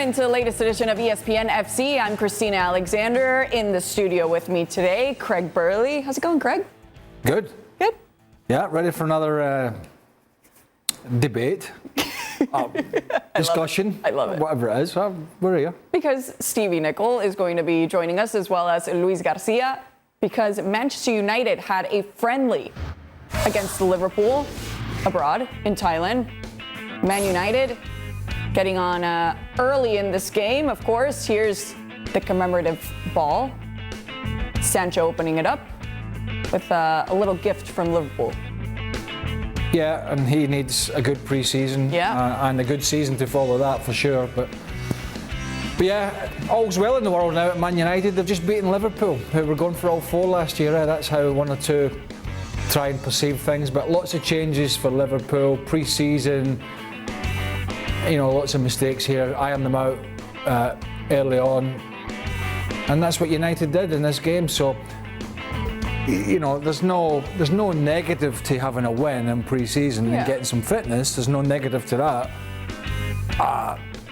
into the latest edition of ESPN FC. I'm Christina Alexander. In the studio with me today, Craig Burley. How's it going, Craig? Good. Good? Yeah, ready for another debate, discussion. I love it. Whatever it is. We're here. Because Stevie Nicol is going to be joining us, as well as Luis Garcia, because Manchester United had a friendly against Liverpool abroad in Thailand. Man United getting on early in this game, of course. Here's the commemorative ball. Sancho opening it up with a little gift from Liverpool. Yeah, and he needs a good pre-season and a good season to follow that for sure. But yeah, all's well in the world now at Man United. They've just beaten Liverpool, who were going for all four last year. That's how one or two try and perceive things. But lots of changes for Liverpool, pre-season. You know, lots of mistakes here, iron them out early on. And that's what United did in this game. So, you know, there's no negative to having a win in pre-season and getting some fitness. There's no negative to that.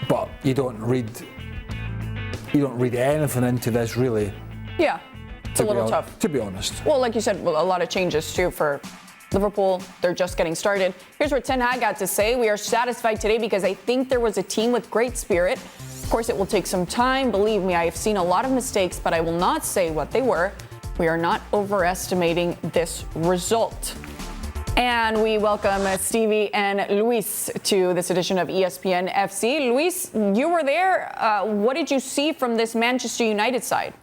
But you don't read anything into this, really. Yeah, it's a little tough. To be honest. Well, like you said, a lot of changes too for Liverpool. They're just getting started. Here's what Ten Hag got to say. We are satisfied today because I think there was a team with great spirit. Of course, it will take some time. Believe me, I have seen a lot of mistakes, but I will not say what they were. We are not overestimating this result. And we welcome Stevie and Luis to this edition of ESPN FC. Luis, you were there. What did you see from this Manchester United side?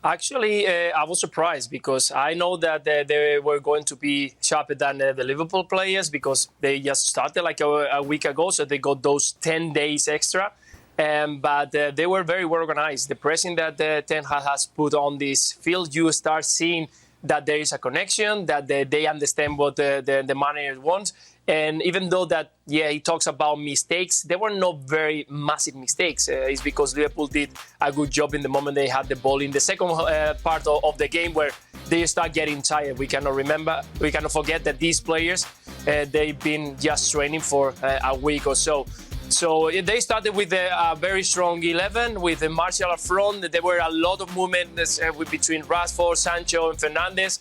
Actually, I was surprised because I know that they were going to be sharper than the Liverpool players because they just started like a week ago, so they got those 10 days extra. But they were very well organized. The pressing that Ten Hag has put on this field, you start seeing that there is a connection, that they understand what the manager wants. And even though that, he talks about mistakes, there were no very massive mistakes. It's because Liverpool did a good job in the moment they had the ball in the second part of the game where they start getting tired. We cannot forget that these players, they've been just training for a week or so. So they started with a very strong 11 with Martial up front. There were a lot of movement between Rashford, Sancho, and Fernandes,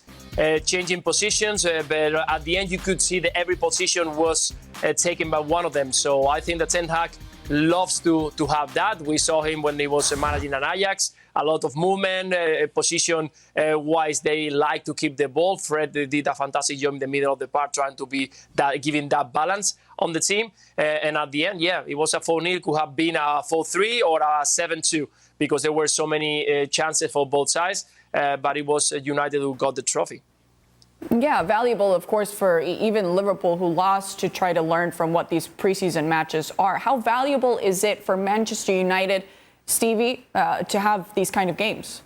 changing positions. But at the end, you could see that every position was taken by one of them. So I think that Ten Hag loves to have that. We saw him when he was managing an Ajax. A lot of movement, position-wise, they like to keep the ball. Fred did a fantastic job in the middle of the park, trying to be giving that balance on the team. And at the end, it was a 4-0, could have been a 4-3 or a 7-2 because there were so many chances for both sides. But it was United who got the trophy. Yeah, valuable, of course, for even Liverpool, who lost, to try to learn from what these preseason matches are. How valuable is it for Manchester United, Stevie, to have these kind of games?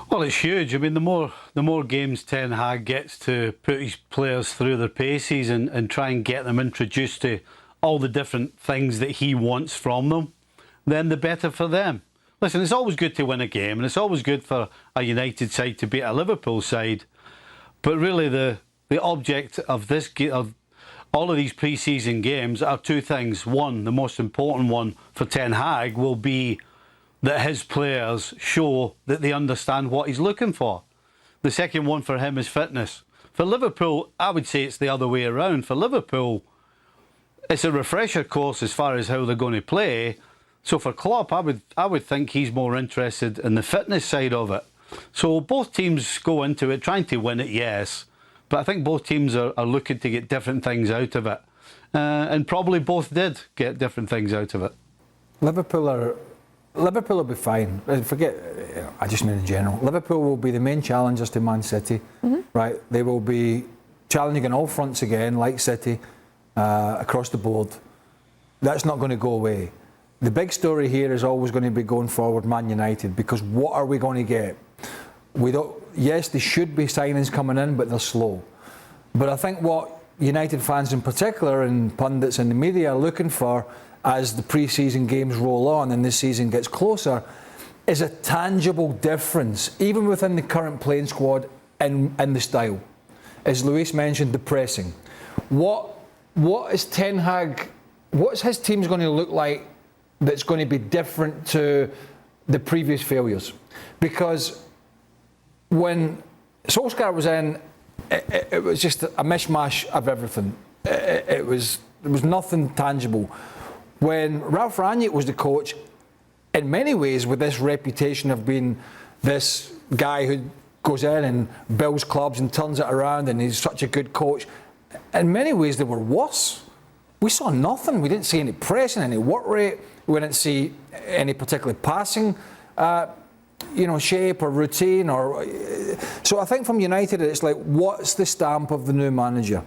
Well, it's huge. I mean, the more games Ten Hag gets to put his players through their paces and try and get them introduced to all the different things that he wants from them, then the better for them. Listen, it's always good to win a game, and it's always good for a United side to beat a Liverpool side. But really, the object of this of all of these pre-season games are two things. One, the most important one for Ten Hag will be that his players show that they understand what he's looking for. The second one for him is fitness. For Liverpool, I would say it's the other way around. For Liverpool, it's a refresher course as far as how they're going to play. So for Klopp, I would think he's more interested in the fitness side of it. So both teams go into it trying to win it, yes. But I think both teams are looking to get different things out of it. And probably both did get different things out of it. Liverpool will be fine. I just mean in general. Liverpool will be the main challengers to Man City, right? They will be challenging on all fronts again, like City, across the board. That's not going to go away. The big story here is always going to be going forward Man United, because what are we going to get? Yes, there should be signings coming in, but they're slow. But I think what United fans in particular and pundits in the media are looking for as the pre-season games roll on and this season gets closer is a tangible difference, even within the current playing squad, in the style. As Luis mentioned, the pressing. What what is Ten Hag, what's his team's going to look like that's going to be different to the previous failures? Because when Solskjaer was in, it was just a mishmash of everything. There was nothing tangible. When Ralph Rangnick was the coach, in many ways with this reputation of being this guy who goes in and builds clubs and turns it around, and he's such a good coach, in many ways they were worse. We saw nothing. We didn't see any pressing, any work rate. We didn't see any particular passing, shape or routine. So I think from United, it's like, what's the stamp of the new manager?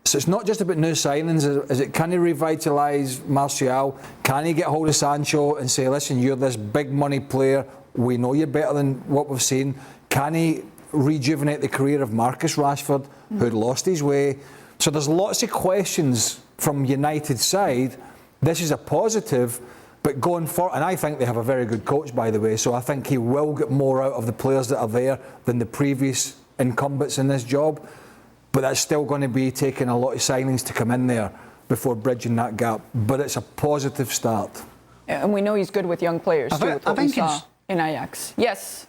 So it's not just about new signings. Is it, can he revitalise Martial? Can he get hold of Sancho and say, listen, you're this big money player. We know you better than what we've seen. Can he rejuvenate the career of Marcus Rashford, who'd lost his way? So there's lots of questions from United's side. This is a positive, but going forward, and I think they have a very good coach, by the way, so I think he will get more out of the players that are there than the previous incumbents in this job. But that's still going to be taking a lot of signings to come in there before bridging that gap. But it's a positive start. Yeah, and we know he's good with young players, too, with what we saw in Ajax. Yes.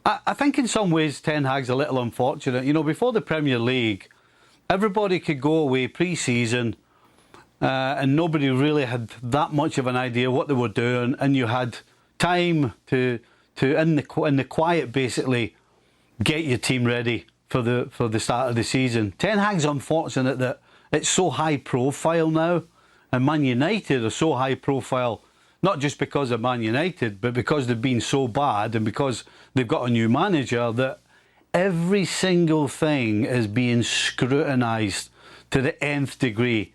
I think in some ways Ten Hag's a little unfortunate. You know, before the Premier League, everybody could go away pre-season and nobody really had that much of an idea what they were doing, and you had time to in the quiet, basically, get your team ready for the start of the season. Ten Hag's unfortunate that it's so high profile now, and Man United are so high profile, not just because of Man United, but because they've been so bad and because they've got a new manager, that every single thing is being scrutinised to the nth degree.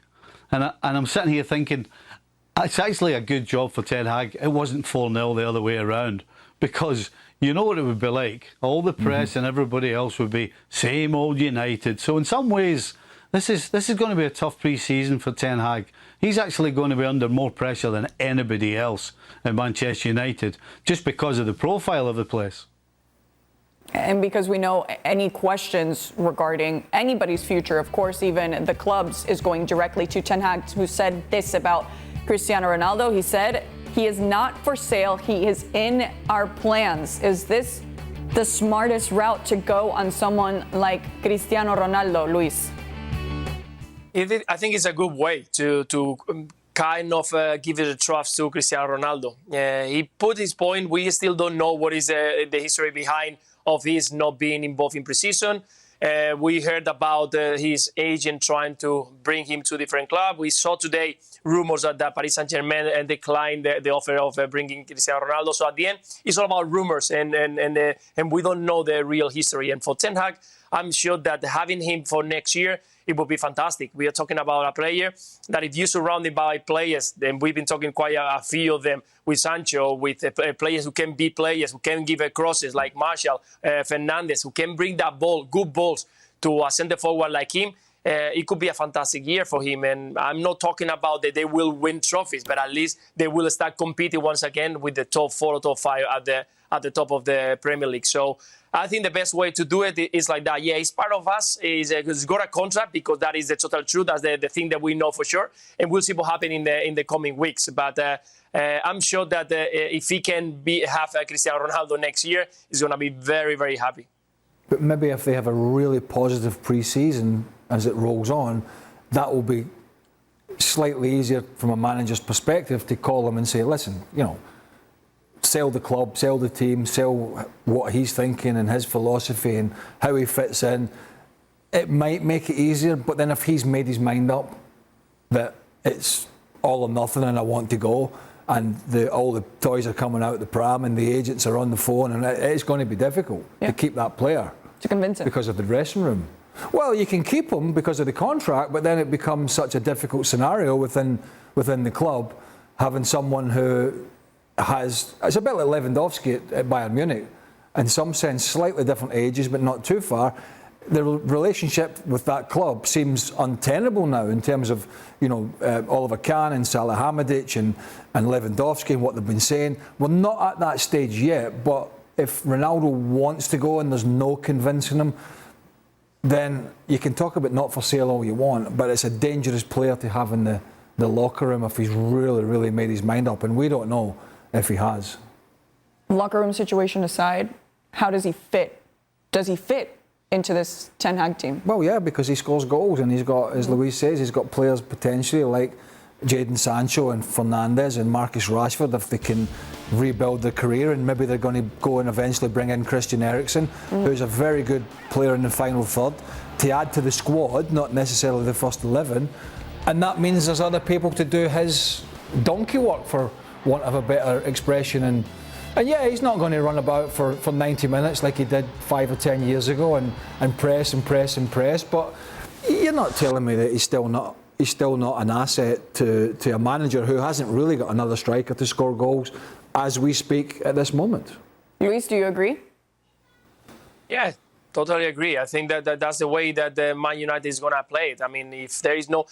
And I'm sitting here thinking, it's actually a good job for Ten Hag. It wasn't 4-0 the other way around, because you know what it would be like. All the press and everybody else would be same old United. So in some ways, this is going to be a tough pre-season for Ten Hag. He's actually going to be under more pressure than anybody else at Manchester United, just because of the profile of the place. And because we know any questions regarding anybody's future, of course, even the club's, is going directly to Ten Hag, who said this about Cristiano Ronaldo. He said, he is not for sale. He is in our plans. Is this the smartest route to go on someone like Cristiano Ronaldo, Luis? I think it's a good way to kind of give it a trust to Cristiano Ronaldo. He put his point. We still don't know what is the history behind of his not being involved in preseason. We heard about his agent trying to bring him to a different club. We saw today rumors that Paris Saint-Germain declined the offer of bringing Cristiano Ronaldo. So at the end, it's all about rumors, and we don't know the real history. And for Ten Hag, I'm sure that having him for next year, it would be fantastic. We are talking about a player that if you surround him by players, then we've been talking quite a few of them with Sancho, with players who can be players, who can give crosses like Martial, Fernandes, who can bring that ball, good balls to a centre forward like him. It could be a fantastic year for him. And I'm not talking about that they will win trophies, but at least they will start competing once again with the top 4 or top 5 at the top of the Premier League. So I think the best way to do it is like that. Yeah, he's part of us. He's got a contract, because that is the total truth. That's the thing that we know for sure. And we'll see what happens in the coming weeks. But I'm sure that if he can have Cristiano Ronaldo next year, he's going to be very, very happy. But maybe if they have a really positive pre-season as it rolls on, that will be slightly easier from a manager's perspective to call him and say, listen, sell the club, sell the team, sell what he's thinking and his philosophy and how he fits in. It might make it easier, but then if he's made his mind up that it's all or nothing and I want to go, and all the toys are coming out the pram and the agents are on the phone, and it's going to be difficult to keep that player. To convince him. Because of the dressing room. Well, you can keep him because of the contract, but then it becomes such a difficult scenario within the club, having someone who it's a bit like Lewandowski at Bayern Munich, in some sense slightly different ages but not too far. The relationship with that club seems untenable now in terms of Oliver Kahn and Salihamidzic and Lewandowski and what they've been saying. We're not at that stage yet, but if Ronaldo wants to go and there's no convincing him, then you can talk about not for sale all you want, but it's a dangerous player to have in the locker room if he's really, really made his mind up, and we don't know if he has. Locker room situation aside, how does he fit? Does he fit into this Ten Hag team? Well, yeah, because he scores goals, and he's got, as Luis says, he's got players potentially like Jadon Sancho and Fernandes and Marcus Rashford, if they can rebuild their career, and maybe they're going to go and eventually bring in Christian Eriksen, who's a very good player in the final third, to add to the squad, not necessarily the first 11. And that means there's other people to do his donkey work, for want of a better expression. And yeah, he's not going to run about for 90 minutes like he did 5 or 10 years ago and press and press and press. But you're not telling me that he's still not an asset to a manager who hasn't really got another striker to score goals as we speak at this moment. Luis, do you agree? Yeah, totally agree. I think that's the way that Man United is going to play it. I mean, if there is no...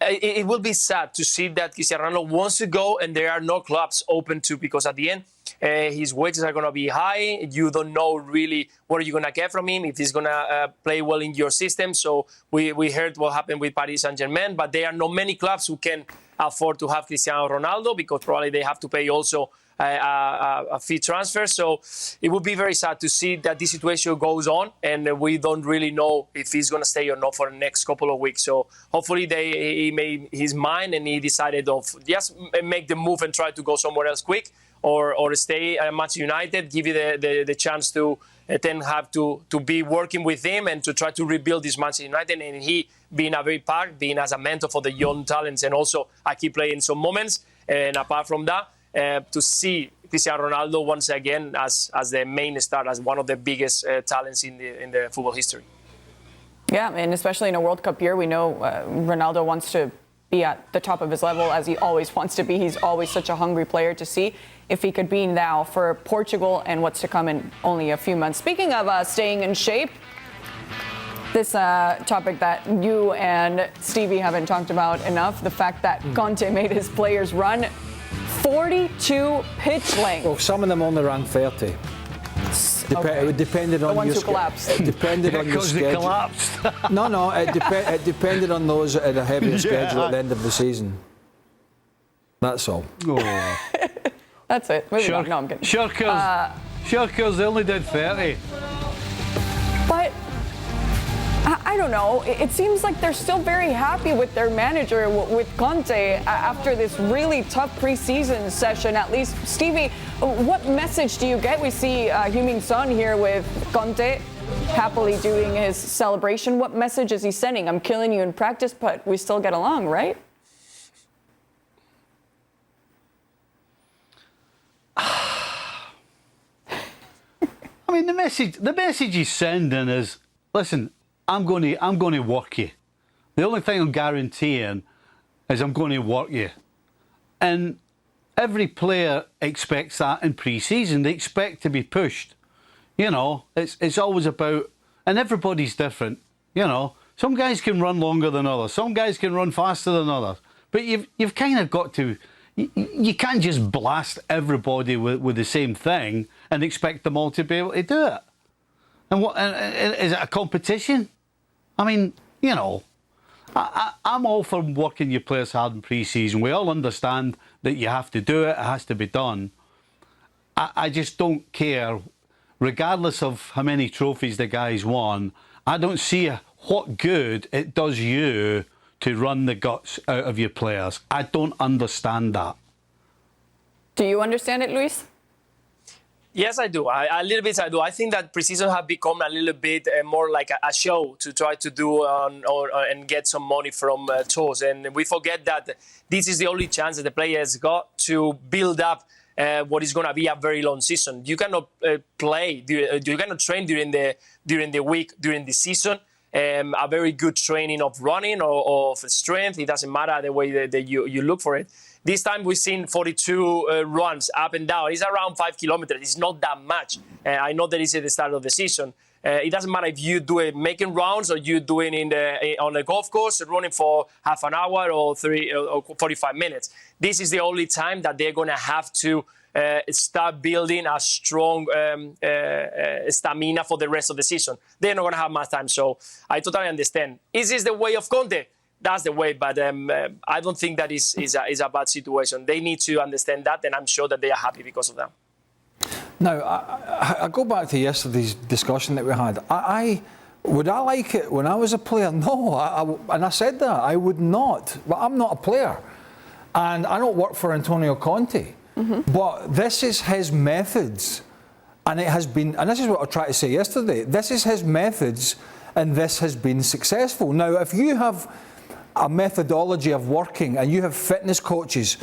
It will be sad to see that Cristiano Ronaldo wants to go and there are no clubs open to, because at the end, his wages are going to be high. You don't know really what you're going to get from him, if he's going to play well in your system. So we heard what happened with Paris Saint-Germain, but there are not many clubs who can afford to have Cristiano Ronaldo, because probably they have to pay also a fee transfer. So it would be very sad to see that this situation goes on and we don't really know if he's going to stay or not for the next couple of weeks. So hopefully he made his mind and he decided of just make the move and try to go somewhere else quick, or stay at Manchester United, give you the chance to then have to be working with him and to try to rebuild this Manchester United. And he being a very part, being as a mentor for the young talents, and also a key player in some moments. And apart from that, to see Cristiano Ronaldo once again as the main star, as one of the biggest talents in the football history. Yeah, and especially in a World Cup year, we know Ronaldo wants to be at the top of his level, as he always wants to be. He's always such a hungry player. To see if he could be now for Portugal and what's to come in only a few months. Speaking of staying in shape, this topic that you and Stevie haven't talked about enough, the fact that Conte made his players run 42 pitch lengths. Well, some of them only ran 30. Okay. It depended on the ones your who collapsed. It depended on your Because they schedule. collapsed. No, it depended on those at a heavier schedule at the end of the season. That's all. Oh. That's it. Moving on. No, I'm kidding. Shirkers, they only did 30. But I don't know. It seems like they're still very happy with their manager, with Conte, after this really tough preseason session. At least, Stevie, what message do you get? We see Heung-min Son here with Conte happily doing his celebration. What message is he sending? I'm killing you in practice, but we still get along, right? I mean, the message he's sending is, listen, I'm going to work you. The only thing I'm guaranteeing is I'm going to work you. And every player expects that in pre-season. They expect to be pushed. You know, it's always about, and everybody's different. You know, some guys can run longer than others. Some guys can run faster than others. But you've kind of got to, you can't just blast everybody with the same thing and expect them all to be able to do it. And what? And is it a competition? I mean, you know, I'm all for working your players hard in pre-season. We all understand that you have to do it. It has to be done. I just don't care, regardless of how many trophies the guys won. I don't see what good it does you to run the guts out of your players. I don't understand that. Do you understand it, Luis? Yes, I do. A little bit I do. I think that preseason have become a little bit more like a show to try to do and get some money from tours. And we forget that this is the only chance that the players got to build up what is going to be a very long season. You cannot play, you cannot train during the week, during the season. A very good training of running or of strength. It doesn't matter the way that you look for it. This time we've seen 42 runs up and down. It's around 5 kilometers. It's not that much. I know that it's at the start of the season. It doesn't matter if you do it making rounds or you do it on the golf course, running for half an hour or 45 minutes. This is the only time that they're going to have to start building a strong stamina for the rest of the season. They're not going to have much time. So I totally understand. Is this the way of Conte? That's the way, but I don't think that is a bad situation. They need to understand that, and I'm sure that they are happy because of that. Now, I go back to yesterday's discussion that we had. Would I like it when I was a player? No, and I said that. I would not. But I'm not a player. And I don't work for Antonio Conte. Mm-hmm. But this is his methods. And it has been, and this is what I tried to say yesterday, this is his methods, and this has been successful. Now, if you have a methodology of working and you have fitness coaches,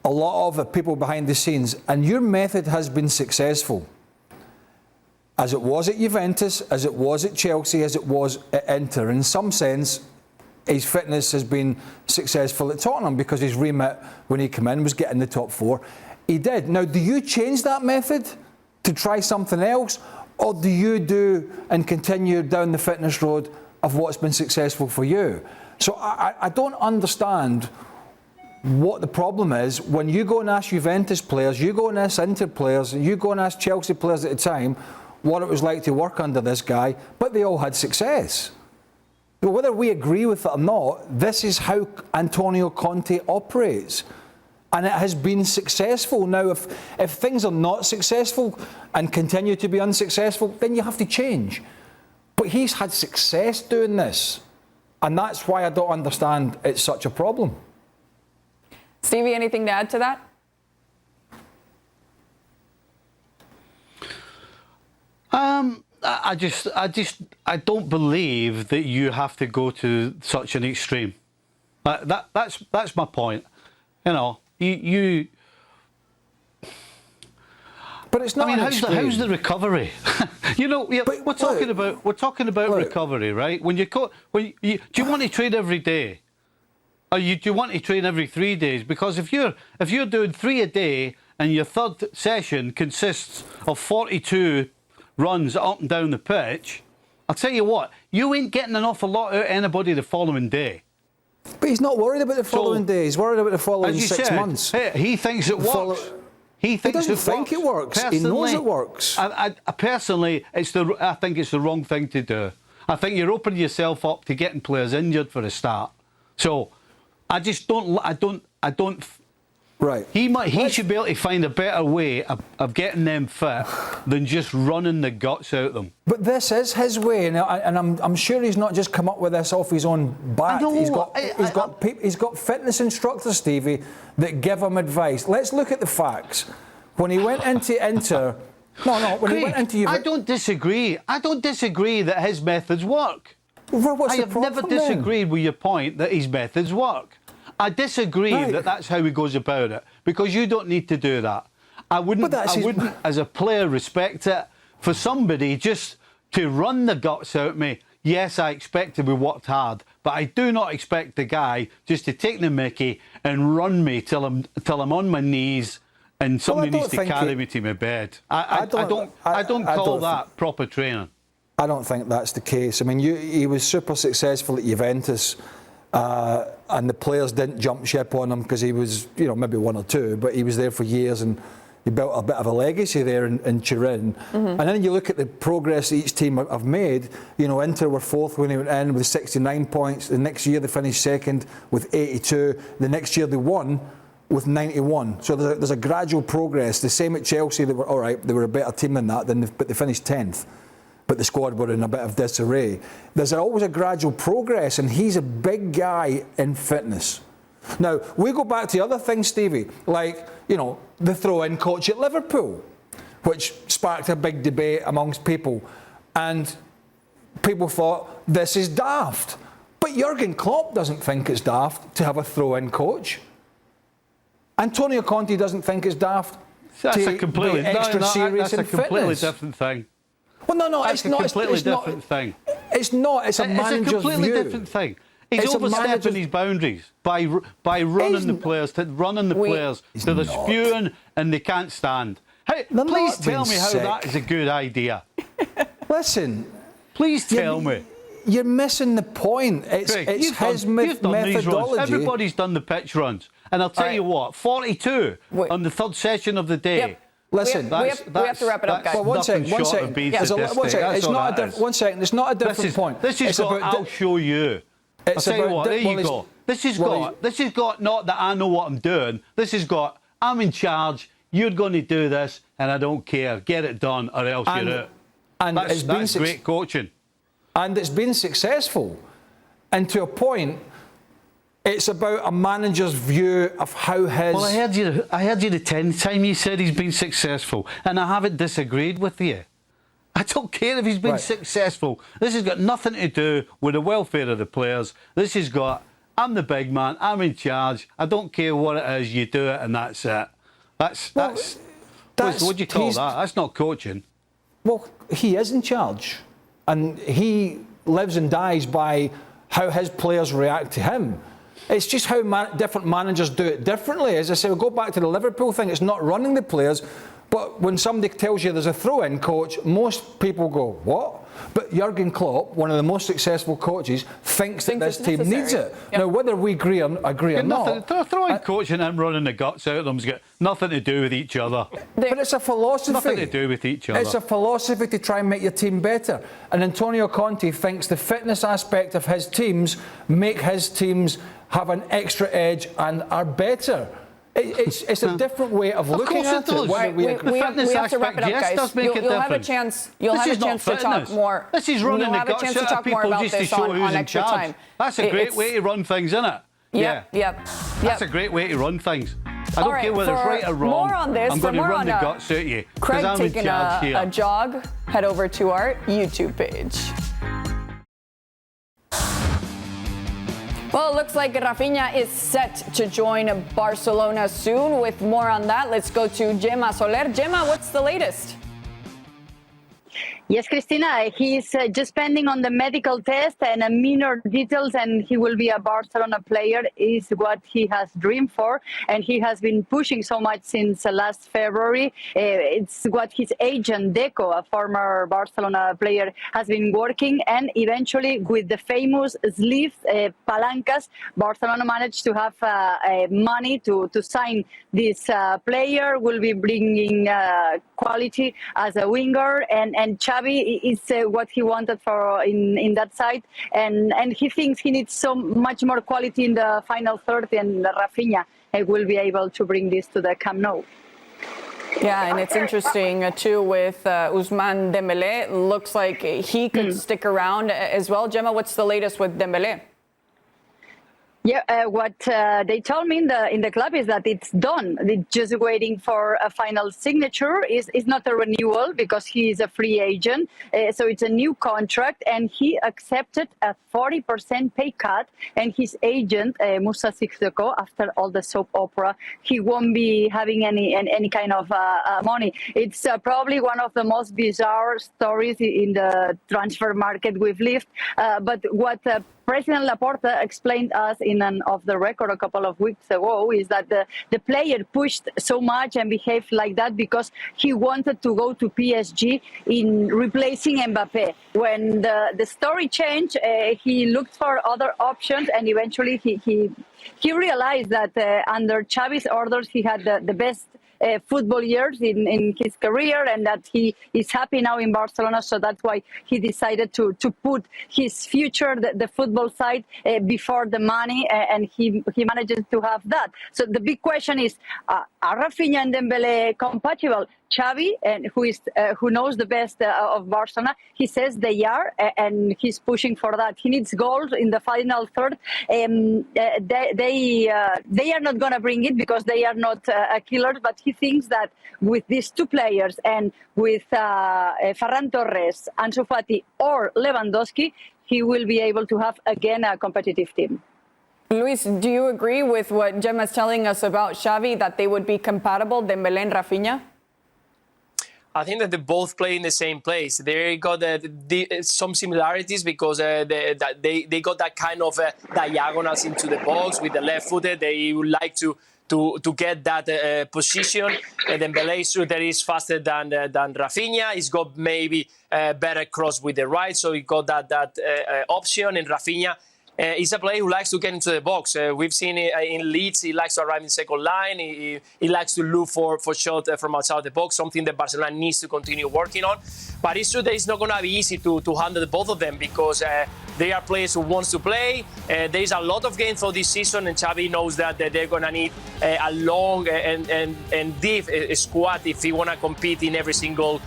a lot of the people behind the scenes, and your method has been successful, as it was at Juventus, as it was at Chelsea, as it was at Inter. In some sense, his fitness has been successful at Tottenham because his remit when he came in was getting the top four. He did. Now, do you change that method to try something else, or do you do and continue down the fitness road of what's been successful for you? So I don't understand what the problem is when you go and ask Juventus players, you go and ask Inter players, you go and ask Chelsea players at the time what it was like to work under this guy, but they all had success. But whether we agree with it or not, this is how Antonio Conte operates. And it has been successful. Now, if things are not successful and continue to be unsuccessful, then you have to change. But he's had success doing this. And that's why I don't understand it's such a problem. Stevie, anything to add to that? I don't believe that you have to go to such an extreme. That's my point. You know, you. But it's not. I mean, how's the recovery? You know, we're talking about recovery, right? Do you want to train every day? Or do you want to train every 3 days? Because if you're doing 3 a day and your third session consists of 42 runs up and down the pitch, I'll tell you what, you ain't getting an awful lot out of anybody the following day. But he's not worried about the following day. He's worried about the following 6 months. He thinks it works. He doesn't think it works. He knows it works. I personally, I think it's the wrong thing to do. I think you're opening yourself up to getting players injured for a start. So I just don't. Right. He should be able to find a better way of getting them fit than just running the guts out of them. But this is his way, and I'm sure he's not just come up with this off his own bat. He's got fitness instructors, Stevie, that give him advice. Let's look at the facts. When he went into Inter, when he went into Juventus, I don't disagree. I don't disagree that his methods work. Well, I have never disagreed with your point that his methods work. I disagree that that's how he goes about it, because you don't need to do that. I wouldn't, as a player, respect it for somebody just to run the guts out of me. Yes, I expect to be worked hard, but I do not expect the guy just to take the mickey and run me till I'm on my knees and somebody needs to carry me to my bed. I don't call that proper training. I don't think that's the case. I mean, he was super successful at Juventus. And the players didn't jump ship on him because he was, maybe one or two, but he was there for years and he built a bit of a legacy there in Turin. Mm-hmm. And then you look at the progress each team have made. Inter were fourth when he went in with 69 points. The next year they finished second with 82. The next year they won with 91. So there's a gradual progress. The same at Chelsea. They were all right. They were a better team than that, but they finished 10th. But the squad were in a bit of disarray. There's always a gradual progress, and he's a big guy in fitness. Now, we go back to other things, Stevie, like, the throw-in coach at Liverpool, which sparked a big debate amongst people. And people thought, this is daft. But Jurgen Klopp doesn't think it's daft to have a throw-in coach. Antonio Conte doesn't think it's daft That's to a completely, be extra serious in that's a completely fitness. different thing. Well, no, That's it's not. It's a completely different thing. It's not. It's a manager's It's a completely view. different thing. He's overstepping his boundaries by running the players to they're spewing and they can't stand. Hey, please tell me how that is a good idea. Listen. Please tell me. you're missing the point. It's Craig, his you've done these runs. methodology. Everybody's done the pitch runs. And I'll tell you what, 42 on the third session of the day. Yep. Listen, we have to wrap it up, guys. Well, one second. It's not a different point. This is got, I'll show you. I'll tell you what, there you go. This has got not that I know what I'm doing. This has got, I'm in charge, you're going to do this, and I don't care. Get it done or else you're out. And that's great coaching. And it's been successful. And to a point, it's about a manager's view of how his... Well, I heard you the 10th time you said he's been successful, and I haven't disagreed with you. I don't care if he's been successful. This has got nothing to do with the welfare of the players. This has got, I'm the big man, I'm in charge, I don't care what it is, you do it and that's it. What do you call that? That's not coaching. Well, he is in charge. And he lives and dies by how his players react to him. It's just how different managers do it differently. As I say, we'll go back to the Liverpool thing. It's not running the players. But when somebody tells you there's a throw-in coach, most people go, what? But Jurgen Klopp, one of the most successful coaches, thinks that this team needs it. Yep. Now, whether we agree or not... Throwing coach and him running the guts out of them's got nothing to do with each other. But it's a philosophy. Nothing to do with each other. It's a philosophy to try and make your team better. And Antonio Conte thinks the fitness aspect of his teams make his teams have an extra edge and are better. It's a different way of looking at it. We have to wrap it up, guys. You'll have a chance. You'll have a chance to talk more. This is running the guts out of people just to show who's in charge. That's a great way to run things, isn't it? Yep. That's a great way to run things. I don't care whether it's right or wrong. More on this, I'm going to run the guts out of you. Craig I'm taking a jog. Head over to our YouTube page. Well, it looks like Rafinha is set to join Barcelona soon. With more on that, let's go to Gemma Soler. Gemma, what's the latest? Yes, Cristina, he's just pending on the medical test and minor details, and he will be a Barcelona player, is what he has dreamed for, and he has been pushing so much since last February. It's what his agent, Deco, a former Barcelona player, has been working, and eventually with the famous sleeves, palancas, Barcelona managed to have money to sign this player. Will be bringing quality as a winger, and Xavi is what he wanted for in that side, and he thinks he needs so much more quality in the final third, and Rafinha will be able to bring this to the Camp Nou. Yeah, and it's interesting too with Ousmane Dembele. Looks like he could stick around as well. Gemma, what's the latest with Dembele? Yeah, what they told me in the club is that it's done. They're just waiting for a final signature. It's not a renewal because he is a free agent. So it's a new contract, and he accepted a 40% pay cut. And his agent, Moussa Sissoko, after all the soap opera, he won't be having any kind of money. It's probably one of the most bizarre stories in the transfer market we've lived. But what President Laporta explained us in an off the record a couple of weeks ago is that the player pushed so much and behaved like that because he wanted to go to PSG in replacing Mbappe. When the story changed, he looked for other options, and eventually he realized that under Xavi's orders he had the best football years in his career, and that he is happy now in Barcelona. So that's why he decided to put his future, the football side, before the money, and he manages to have that. So the big question is, are Raphinha and Dembele compatible? Xavi, and who knows the best of Barcelona, he says they are, and he's pushing for that. He needs goals in the final third. They are not going to bring it because they are not killers, but he thinks that with these two players and with Ferran Torres, Ansu Fati or Lewandowski, he will be able to have again a competitive team. Luis, do you agree with what Gemma's telling us about Xavi, that they would be compatible, Dembele and Rafinha? I think that they both play in the same place. They got some similarities because they got that kind of diagonals into the box with the left footed. They would like to to get that position. Dembele is true that he's faster than Rafinha. He's got maybe better cross with the right, so he got that option. And Rafinha he's a player who likes to get into the box. We've seen it in Leeds. He likes to arrive in second line. He likes to look for shot from outside the box, something that Barcelona needs to continue working on. But it's true that it's not going to be easy to handle both of them because they are players who wants to play. There's a lot of games for this season, and Xavi knows that they're going to need a long and deep squad if he want to compete in every single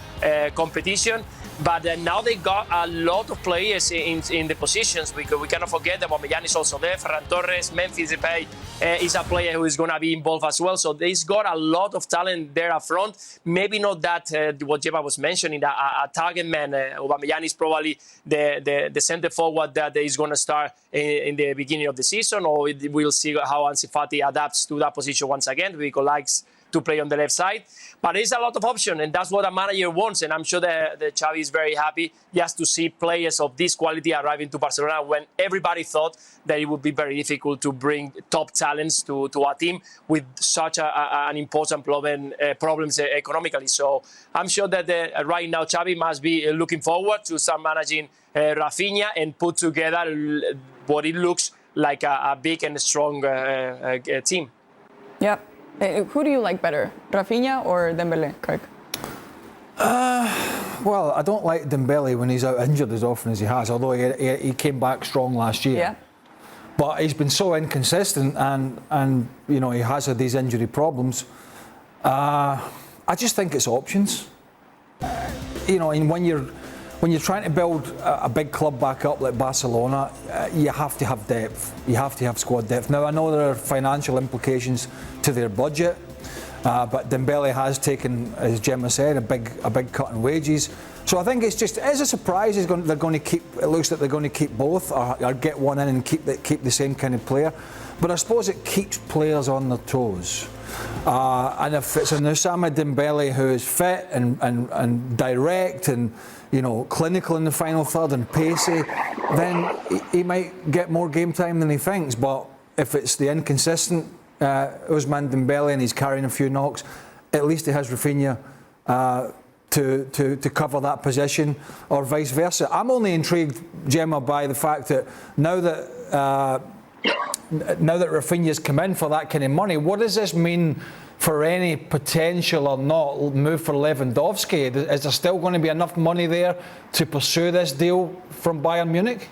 competition. But now they got a lot of players in the positions because we cannot forget that Aubameyang is also there. Ferran Torres, Memphis Depay is a player who is going to be involved as well. So they've got a lot of talent there up front. Maybe not that what Gemma was mentioning, a target man. Aubameyang is probably the center forward that is going to start in the beginning of the season, or we'll see how Ansu Fati adapts to that position once again because he likes to play on the left side. But there's a lot of options, and that's what a manager wants. And I'm sure that Xavi is very happy just to see players of this quality arriving to Barcelona when everybody thought that it would be very difficult to bring top talents to our team with such an important problems economically. So I'm sure that right now Xavi must be looking forward to start managing Rafinha and put together what it looks like a big and strong team. Yep. Who do you like better, Rafinha or Dembele, Craig? Well, I don't like Dembele when he's out injured as often as he has, although he came back strong last year. Yeah. But he's been so inconsistent and you know, he has had these injury problems. I just think it's options. You know, and when you're trying to build a big club back up like Barcelona, you have to have depth. You have to have squad depth. Now, I know there are financial implications to their budget, but Dembele has taken, as Gemma said, a big cut in wages. So I think it's a surprise they're going to keep. It looks like they're going to keep both, or get one in and keep the same kind of player. But I suppose it keeps players on their toes. And if it's an Ousmane Dembele who is fit and direct and, you know, clinical in the final third and pacey, then he might get more game time than he thinks. But if it's the inconsistent Ousmane Dembele and he's carrying a few knocks, at least he has Rafinha to cover that position, or vice versa. I'm only intrigued, Gemma, by the fact that now that Rafinha's come in for that kind of money, what does this mean for any potential or not move for Lewandowski? Is there still going to be enough money there to pursue this deal from Bayern Munich?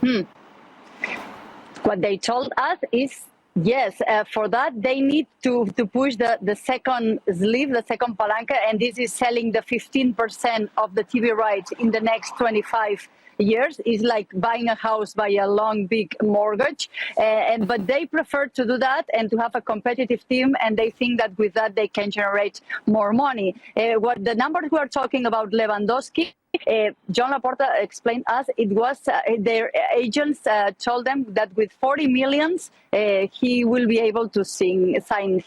What they told us is yes, for that they need to push the second sleeve, the second palanca, and this is selling the 15% of the TV rights in the next 25 years. Is like buying a house by a long big mortgage, but they prefer to do that and to have a competitive team, and they think that with that they can generate more money. What the numbers we are talking about Lewandowski, John Laporta explained us, it was their agents told them that with 40 millions he will be able to sign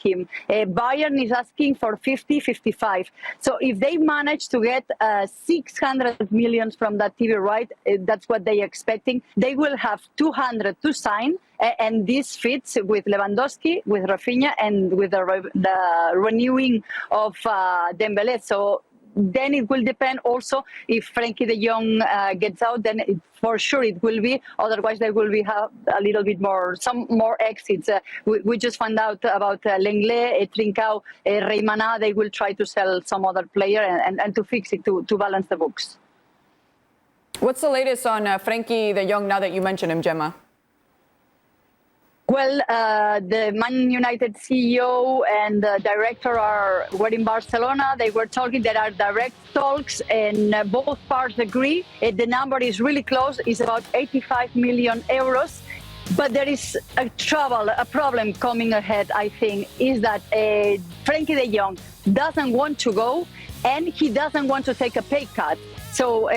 him. Bayern is asking for 55. So if they manage to get 600 millions from that TV right, that's what they're expecting. They will have 200 to sign, and this fits with Lewandowski, with Rafinha, and with the renewing of Dembele. So then it will depend also if Frenkie de Jong gets out, then for sure it will be. Otherwise, there will be have a little bit more, some more exits. We just found out about Lenglet, Trincao, Reymana. They will try to sell some other player and to fix it, to balance the books. What's the latest on Frenkie de Jong now that you mentioned him, Gemma? Well, the Man United CEO and the director were in Barcelona. They were talking. There are direct talks, and both parts agree. The number is really close. It's about 85 million euros. But there is a problem coming ahead, I think, is that Frenkie de Jong doesn't want to go, and he doesn't want to take a pay cut. So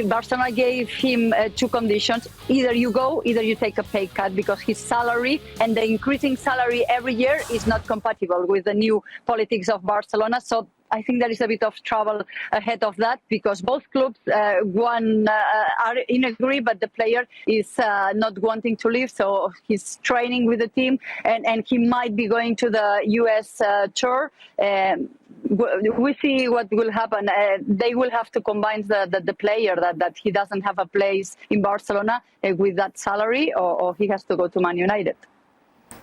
Barcelona gave him two conditions. Either you go, either you take a pay cut, because his salary and the increasing salary every year is not compatible with the new politics of Barcelona. So I think there is a bit of trouble ahead of that, because both clubs are in agree, but the player is not wanting to leave, so he's training with the team, and he might be going to the US tour. We see what will happen. They will have to combine the player that he doesn't have a place in Barcelona with that salary, or he has to go to Man United.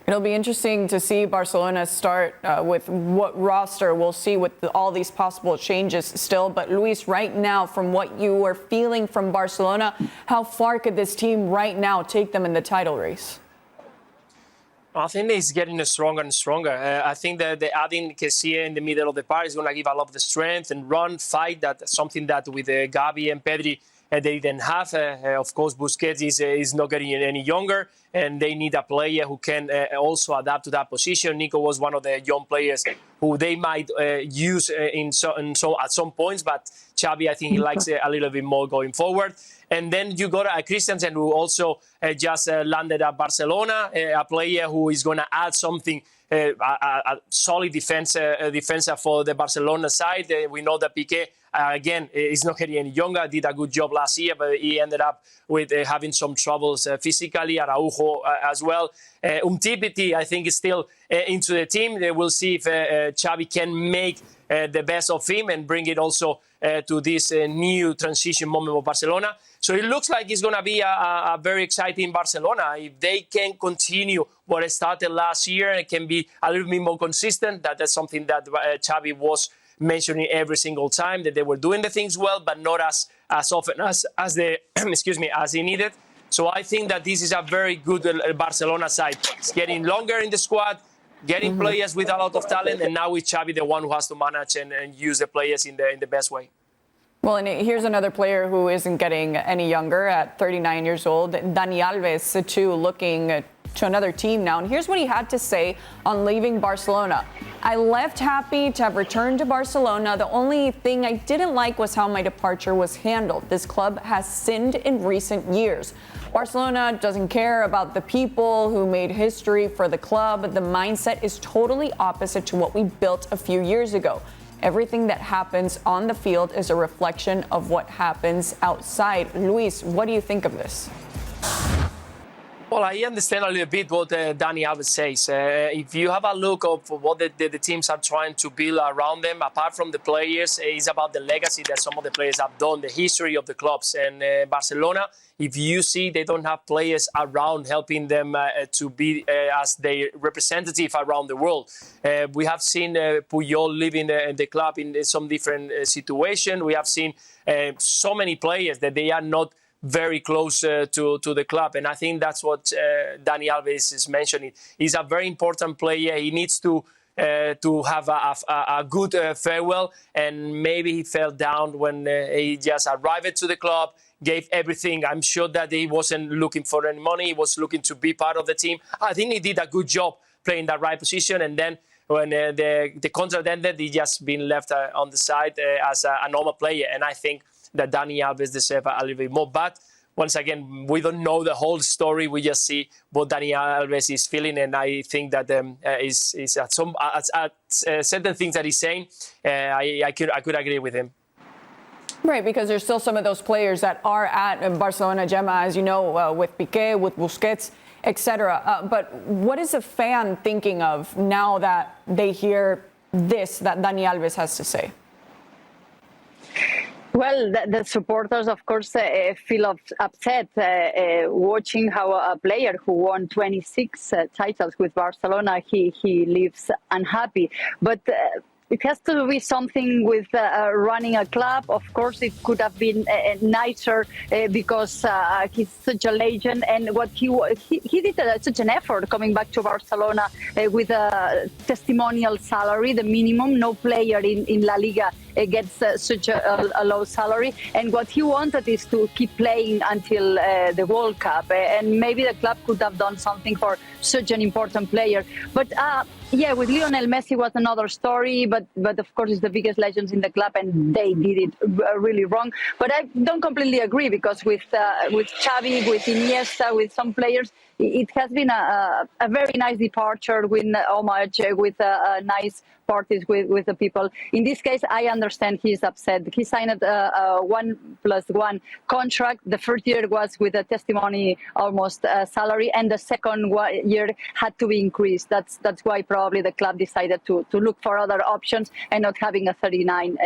It'll be interesting to see Barcelona start with what roster we'll see with all these possible changes still. But Luis, right now, from what you are feeling from Barcelona, how far could this team right now take them in the title race? I think it's getting stronger and stronger. I think that the adding Kessie in the middle of the park is going to give a lot of the strength and run, fight. That's something that with Gavi and Pedri, they didn't have. Of course, Busquets is not getting any younger, and they need a player who can also adapt to that position. Nico was one of the young players who they might use at some points, but Xavi, I think he likes it a little bit more going forward. And then you got Christensen, who also just landed at Barcelona, a player who is going to add something, a solid defense for the Barcelona side. We know that Piqué, again, is not getting any younger, did a good job last year, but he ended up with having some troubles physically. Araujo as well. Umtiti, I think, is still into the team. We'll see if Xavi can make the best of him and bring it also to this new transition moment of Barcelona. So it looks like it's going to be a very exciting Barcelona. If they can continue what started last year and can be a little bit more consistent, that's something that Xavi was mentioning every single time, that they were doing the things well, but not as often as they as he needed. So I think that this is a very good Barcelona side. It's getting longer in the squad, getting players with a lot of talent, and now with Xavi, the one who has to manage and use the players in the best way. Well, and here's another player who isn't getting any younger at 39 years old, Dani Alves, too, looking to another team now. And here's what he had to say on leaving Barcelona. I left happy to have returned to Barcelona. The only thing I didn't like was how my departure was handled. This club has sinned in recent years. Barcelona doesn't care about the people who made history for the club. The mindset is totally opposite to what we built a few years ago. Everything that happens on the field is a reflection of what happens outside. Luis, what do you think of this? Well, I understand a little bit what Dani Alves says. If you have a look of what the teams are trying to build around them, apart from the players, it's about the legacy that some of the players have done, the history of the clubs. And Barcelona, if you see, they don't have players around helping them to be as their representative around the world. We have seen Puyol leaving the club in some different situations. We have seen so many players that they are not very close to the club, and I think that's what Dani Alves is mentioning. He's a very important player. He needs to have a good farewell, and maybe he fell down when he just arrived to the club, gave everything. I'm sure that he wasn't looking for any money. He was looking to be part of the team. I think he did a good job playing that right position, and then when the contract ended, he just been left on the side as a normal player, and I think that Dani Alves deserves a little bit more. But once again, we don't know the whole story. We just see what Dani Alves is feeling, and I think that is at certain things that he's saying, I could agree with him. Right, because there's still some of those players that are at Barcelona, Gemma, as you know, with Piqué, with Busquets, etc. But what is a fan thinking of now that they hear this that Dani Alves has to say? Well, the supporters, of course, feel upset watching how a player who won 26 titles with Barcelona, he leaves unhappy. But it has to be something with running a club. Of course, it could have been nicer because he's such a legend, and what he did such an effort coming back to Barcelona with a testimonial salary, the minimum. No player in La Liga gets such a low salary, and what he wanted is to keep playing until the World Cup, and maybe the club could have done something for such an important player. But yeah, with Lionel Messi was another story, but of course it's the biggest legends in the club, and they did it really wrong. But I don't completely agree, because with Xavi, with Iniesta, with some players, it has been a very nice departure with homage, with nice parties with the people. In this case, I understand he's upset. He signed a 1+1 contract. The first year was with a testimony almost salary, and the second year had to be increased. That's why probably the club decided to look for other options and not having a 39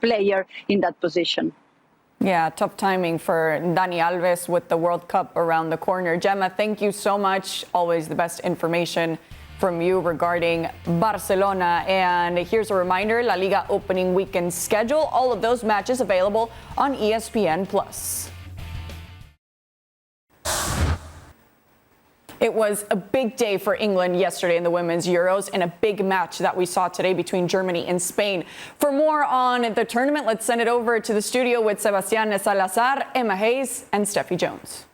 player in that position. Yeah, tough timing for Dani Alves with the World Cup around the corner. Gemma, thank you so much. Always the best information from you regarding Barcelona. And here's a reminder, La Liga opening weekend schedule. All of those matches available on ESPN+. It was a big day for England yesterday in the Women's Euros and a big match that we saw today between Germany and Spain. For more on the tournament, let's send it over to the studio with Sebastián Salazar, Emma Hayes, and Steffi Jones.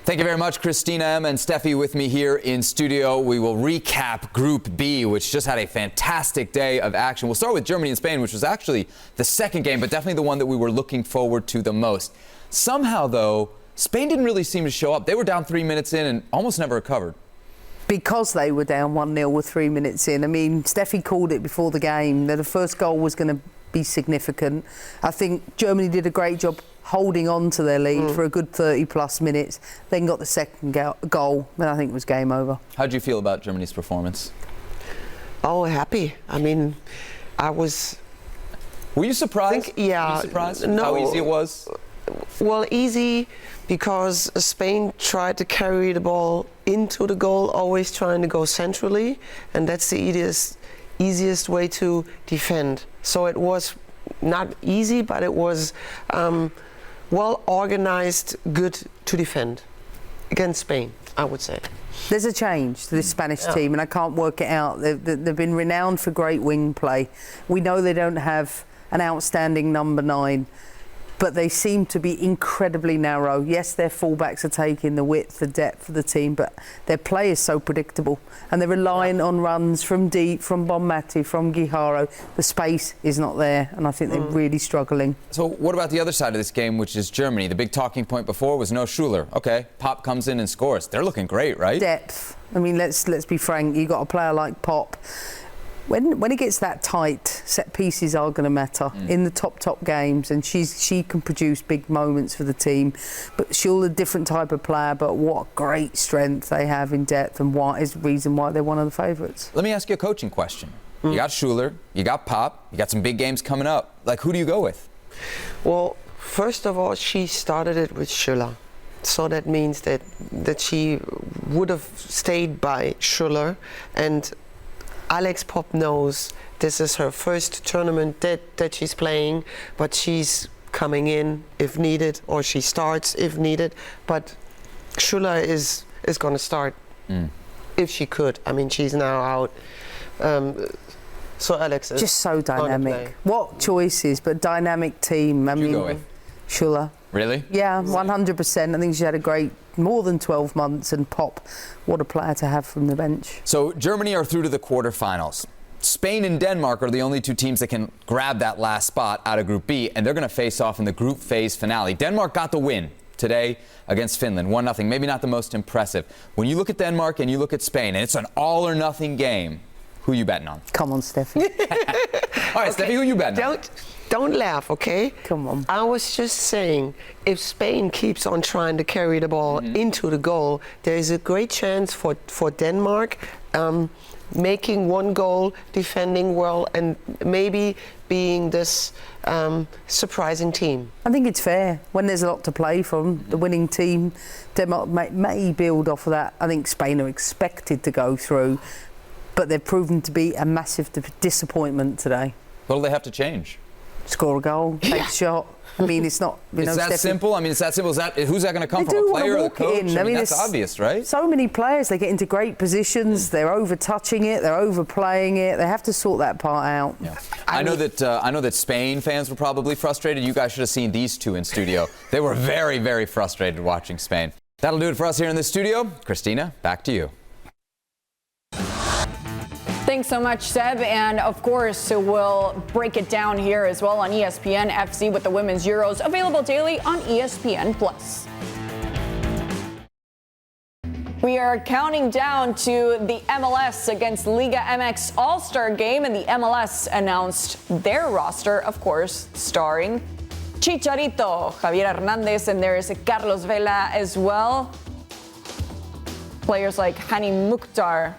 Thank you very much, Christina, Emma, and Steffi with me here in studio. We will recap Group B, which just had a fantastic day of action. We'll start with Germany and Spain, which was actually the second game, but definitely the one that we were looking forward to the most. Somehow, though, Spain didn't really seem to show up. They were down 3 minutes in and almost never recovered. Because they were down 1-0 with 3 minutes in. I mean, Steffi called it before the game that the first goal was going to be significant. I think Germany did a great job holding on to their lead for a good 30-plus minutes, then got the second goal, and I think it was game over. How did you feel about Germany's performance? Oh, happy. I mean, I was... Were you surprised? Yeah. Were you surprised no, how easy it was? Well, easy because Spain tried to carry the ball into the goal, always trying to go centrally, and that's the easiest way to defend. So it was not easy, but it was well organized, good to defend against Spain, I would say. There's a change to this Spanish team, and I can't work it out. They've been renowned for great wing play. We know they don't have an outstanding number 9. But they seem to be incredibly narrow. Yes, their fullbacks are taking the width, the depth of the team, but their play is so predictable. And they're relying on runs from deep, from Bonmati, from Guijarro. The space is not there, and I think they're really struggling. So what about the other side of this game, which is Germany? The big talking point before was no Schuler. Okay, Pop comes in and scores. They're looking great, right? Depth. I mean, let's be frank. You've got a player like Pop. When it gets that tight, set pieces are going to matter in the top games, and she can produce big moments for the team. But she's a different type of player, but what great strength they have in depth, and what is the reason why they're one of the favourites. Let me ask you a coaching question. You got Schuler, you got Pop, you got some big games coming up. Like, who do you go with? Well, first of all, she started it with Schuler. So that means that she would have stayed by Schuler, and Alex Pop knows this is her first tournament that she's playing, but she's coming in if needed, or she starts if needed. But Schuler is going to start if she could. I mean, she's now out. So Alex is just so dynamic. What choices, but dynamic team. I mean, go with Schuler. Really? Yeah, 100%. I think she had a great more than 12 months, and Pop, what a player to have from the bench. So Germany are through to the quarterfinals. Spain and Denmark are the only two teams that can grab that last spot out of Group B, and they're going to face off in the group phase finale. Denmark got the win today against Finland, 1-0. Maybe not the most impressive. When you look at Denmark and you look at Spain, and it's an all-or-nothing game, who are you betting on? Come on, Steffi. All right, Steffi, who are you betting on? Don't laugh, okay? Come on. I was just saying, if Spain keeps on trying to carry the ball into the goal, there is a great chance for Denmark making one goal, defending well, and maybe being this surprising team. I think it's fair when there's a lot to play from. The winning team, Denmark may build off of that. I think Spain are expected to go through, but they've proven to be a massive disappointment today. What do they have to change? Score a goal, take a shot. I mean, it's not. Is that simple? I mean, it's that simple. Who's that going to come from? A player or the coach? I mean, that's obvious, right? So many players, they get into great positions. They're over touching it. They're overplaying it. They have to sort that part out. Yeah. I know that Spain fans were probably frustrated. You guys should have seen these two in studio. They were very, very frustrated watching Spain. That'll do it for us here in the studio. Christina, back to you. Thanks so much, Seb. And of course, we'll break it down here as well on ESPN FC with the Women's Euros, available daily on ESPN+. We are counting down to the MLS against Liga MX All-Star game, and the MLS announced their roster, of course, starring Chicharito, Javier Hernandez, and there's Carlos Vela as well. Players like Hani Mukhtar.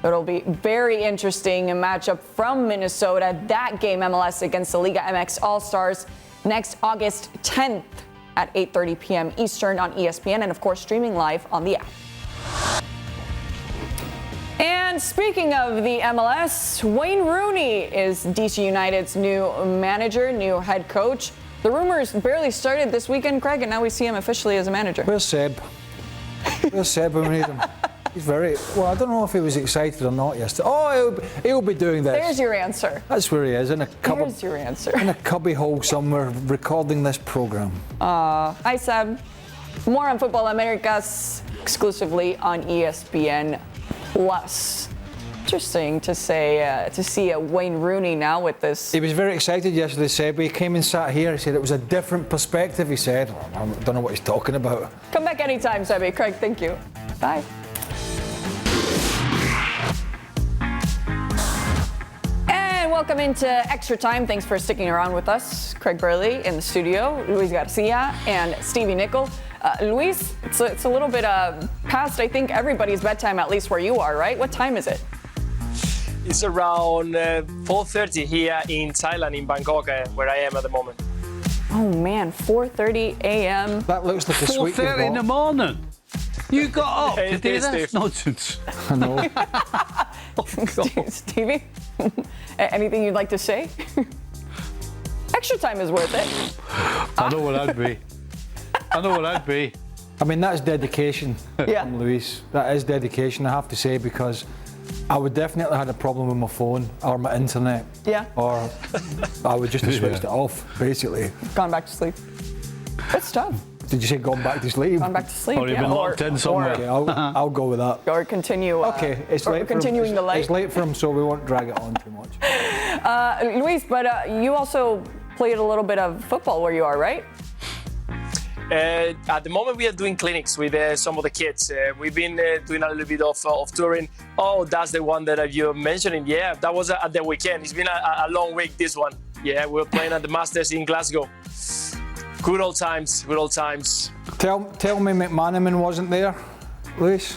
It'll be very interesting, a matchup from Minnesota. That game, MLS against the Liga MX All-Stars, next August 10th at 8:30 p.m. Eastern on ESPN, and of course streaming live on the app. And speaking of the MLS, Wayne Rooney is DC United's new manager, new head coach. The rumors barely started this weekend, Craig, and now we see him officially as a manager. Where's Seb? Where's Seb when we need him? He's very, well, I don't know if he was excited or not yesterday. Oh, he'll be doing this. There's your answer. That's where he is, in a cupboard. There's your answer. In a cubby hole somewhere, recording this program. Hi, Seb. More on Football Americas exclusively on ESPN Plus. Interesting to see a Wayne Rooney now with this. He was very excited yesterday, Seb. He came and sat here. He said it was a different perspective. He said, I don't know what he's talking about. Come back anytime, Sebby. Craig, thank you. Bye. And welcome into Extra Time. Thanks for sticking around with us. Craig Burley in the studio, Luis Garcia and Stevie Nickel. Luis, it's a little bit past, I think, everybody's bedtime, at least where you are, right? What time is it? It's around 4:30 here in Thailand, in Bangkok, where I am at the moment. Oh man, 4:30 a.m. That looks like a sweet 4:30 in the morning. You got up to do this Steve. nonsense. I know. Stevie, anything you'd like to say? Extra Time is worth it. I know what I'd be. I mean, that's dedication from Luis. That is dedication, I have to say, because I would definitely have had a problem with my phone or my internet. Yeah. Or I would just have switched it off, basically. Gone back to sleep. That's tough. Did you say gone back to sleep? Gone back to sleep. Or you've been locked in somewhere. Okay, I'll go with that. Or continue. Okay, it's late continuing for him. the light. It's late for him, so we won't drag it on too much. Luis, but you also played a little bit of football where you are, right? At the moment, we are doing clinics with some of the kids. We've been doing a little bit of touring. Oh, that's the one that you're mentioning. Yeah, that was at the weekend. It's been a long week, this one. Yeah, we're playing at the Masters in Glasgow. Good old times, good old times. Tell me McManaman wasn't there, Luis?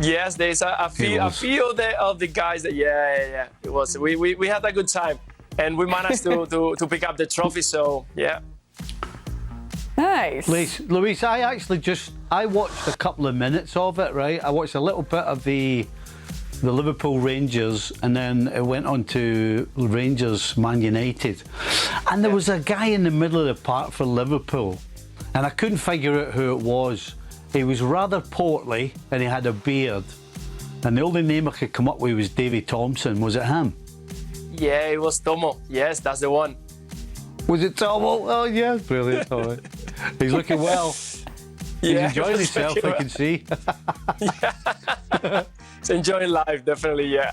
Yes, there's a few of the guys that, yeah, it was. We had a good time, and we managed to pick up the trophy, so, yeah. Nice. Luis, I watched a couple of minutes of it, right? I watched a little bit of the Liverpool Rangers, and then it went on to Rangers Man United. And there was a guy in the middle of the park for Liverpool, and I couldn't figure out who it was. He was rather portly, and he had a beard. And the only name I could come up with was Davy Thompson. Was it him? Yeah, it was Tomo. Yes, that's the one. Was it Tomo? Oh, yeah, brilliant. All right. He's looking well. He's enjoying himself, I can see. He's enjoying life, definitely, yeah.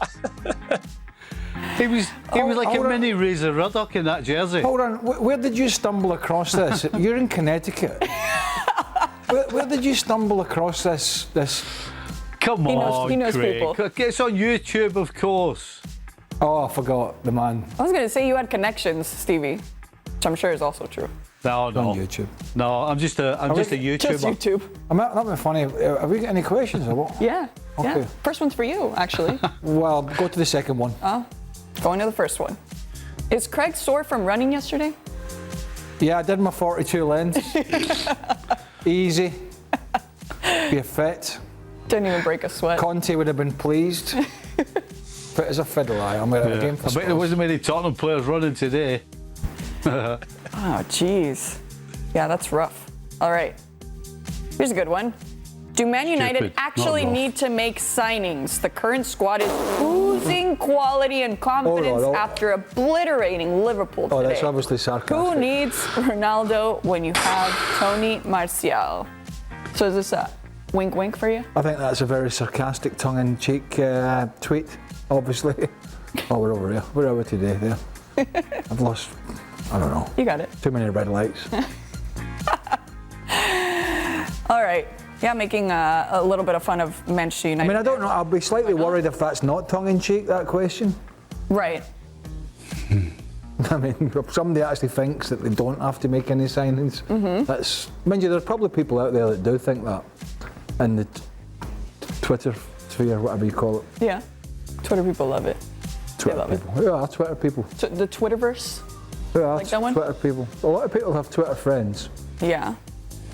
He was like a mini Razor Ruddock in that jersey. Hold on, where did you stumble across this? You're in Connecticut. Where did you stumble across this? Come on, he knows Craig. people. It's on YouTube, of course. Oh, I forgot the man. I was going to say you had connections, Stevie, which I'm sure is also true. No. On YouTube. No, I'm just a YouTuber. Just YouTube. That was funny. Have we got any questions or what? Yeah. Okay. Yeah. First one's for you, actually. Well, go to the second one. Going to the first one. Is Craig sore from running yesterday? Yeah, I did my 42 lengths. Easy. Be fit. Didn't even break a sweat. Conte would have been pleased. Fit as a fiddle, I'm at a game for I bet there wasn't many Tottenham players running today. Oh, jeez. Yeah, that's rough. All right. Here's a good one. Do Man United actually need to make signings? The current squad is oozing quality and confidence after obliterating Liverpool today. Oh, that's obviously sarcastic. Who needs Ronaldo when you have Tony Martial? So is this a wink wink for you? I think that's a very sarcastic, tongue-in-cheek tweet, obviously. Oh, we're over here. Where are we today there? I've lost, I don't know. You got it. Too many red lights. All right. Yeah, making a little bit of fun of Manchester United. I mean, I don't know. I'll be slightly worried if that's not tongue-in-cheek, that question. Right. I mean, if somebody actually thinks that they don't have to make any signings, that's... Mind you, there's probably people out there that do think that in the Twitter sphere, whatever you call it. Yeah. Twitter people love it. Twitter love people. Who are Twitter people? The Twitterverse? Who are Like that one? Twitter people? A lot of people have Twitter friends. Yeah.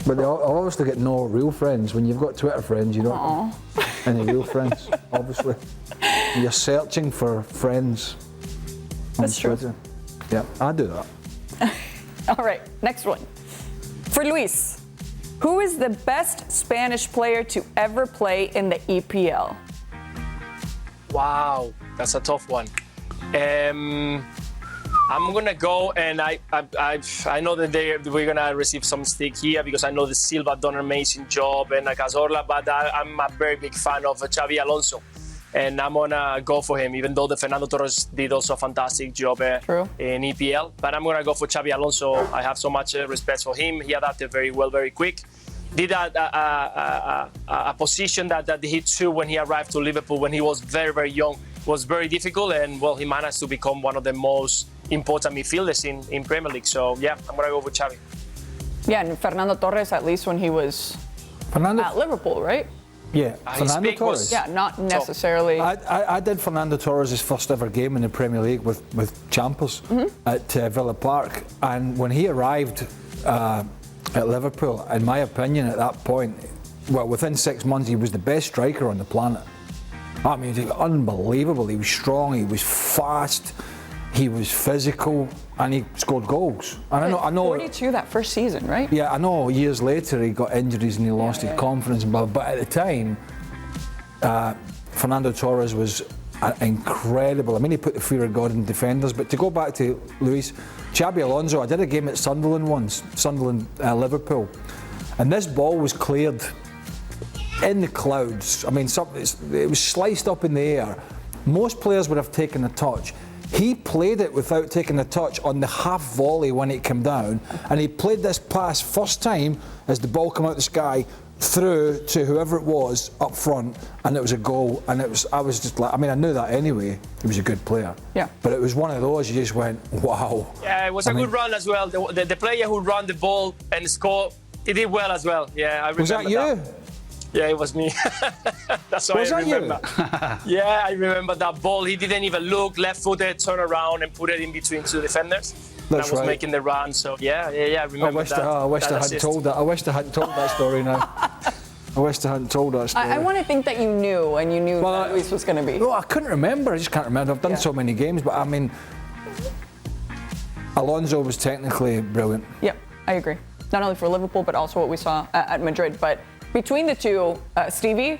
But they obviously get no real friends. When you've got Twitter friends, you don't have any real friends, obviously. You're searching for friends on That's true. Twitter. Yeah, I do that. All right, next one. For Luis, who is the best Spanish player to ever play in the EPL? Wow, that's a tough one. I'm gonna go, and I know that we're gonna receive some stick here because I know that Silva done an amazing job and Cazorla, but I'm a very big fan of Xabi Alonso, and I'm gonna go for him. Even though the Fernando Torres did also a fantastic job in EPL, but I'm gonna go for Xabi Alonso. I have so much respect for him. He adapted very well, very quick. Did a position that he took when he arrived to Liverpool when he was very, very young was very difficult, and well, he managed to become one of the most important midfielders in Premier League. So yeah, I'm gonna go with Xavi. Yeah, and Fernando Torres, at least when he was at Liverpool, right? Yeah, Fernando Torres. Yeah, not necessarily. I did Fernando Torres' first ever game in the Premier League with Champers at Villa Park, and when he arrived at Liverpool, in my opinion, at that point, well, within 6 months, he was the best striker on the planet. I mean, he was unbelievable. He was strong, he was fast, he was physical, and he scored goals. And I know 42 that first season, right? Yeah, I know years later he got injuries and he lost his confidence and blah, but at the time, Fernando Torres was incredible. I mean, he put the fear of God in defenders. But to go back to Luis, Xabi Alonso, I did a game at Sunderland once, Liverpool, and this ball was cleared in the clouds. I mean, it was sliced up in the air. Most players would have taken a touch. He played it without taking a touch on the half volley when it came down, and he played this pass first time as the ball came out the sky through to whoever it was up front, and it was a goal. And I was just like, I mean, I knew that anyway. He was a good player. Yeah. But it was one of those you just went, wow. Yeah, it was a good run as well. The player who ran the ball and scored, he did well as well. Yeah, I remember. Was that you? Yeah, it was me. That's why I remember. Yeah, I remember that ball. He didn't even look, left-footed, turn around and put it in between two defenders. That's I was right. making the run. So yeah, I remember that. I wish I hadn't told that. I wish I hadn't told that story now. I wish I hadn't told that story. I want to think that you knew, and you knew that Luis was going to be. No, I couldn't remember. I just can't remember. I've done so many games, but I mean, Alonso was technically brilliant. Yep, I agree. Not only for Liverpool, but also what we saw at Madrid. But between the two, Stevie,